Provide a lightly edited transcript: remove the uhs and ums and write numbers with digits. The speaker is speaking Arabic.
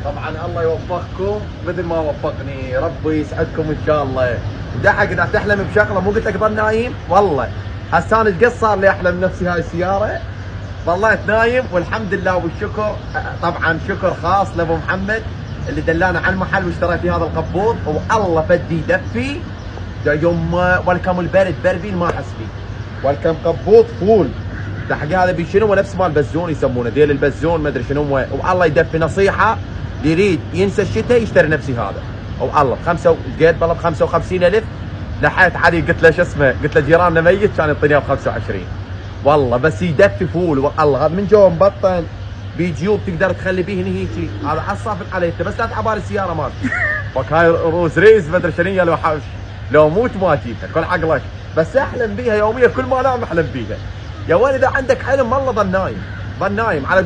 طبعا الله يوفقكم مثل ما وفقني، ربي يسعدكم ان شاء الله. دحق اذا تحلم بشغله مو قلت لك ظل نايم، والله هسه انا ايش قد صار لي احلم نفسي هاي السياره، ظليت نايم والحمد لله والشكر. طبعا شكر خاص لابو محمد اللي دلانا على المحل واشترى فيه هذا القبوط، والله بدي يدفي يوم ولكم البرد بربيل ما احس فيه. ولكم قبوط فول دحق هذا بشنو نفس مال البزون يسمونه ديل البزون ما ادري شنو، والله يدفي. نصيحه اللي يريد ينسى الشتاء يشتري نفسي هذا، والله قد بالله ب 55,000. لحيت علي قلت له شو اسمه، قلت له جيراننا ميت كان يعطيني ب 25 والله. بس يدفي فول والله من جوا مبطن بجيوب تقدر تخلي به هنا هيجي. هذا حصافك عليه انت بس لا تعبالي السياره مالتي. وك هاي روز ريز ما ادري شنو، لو موت ما اجيبها كل عقلك، بس احلم بيها يوميا كل ما انام احلم بيها. يا ولد اذا عندك حلم والله ظل نايم، ظل نايم على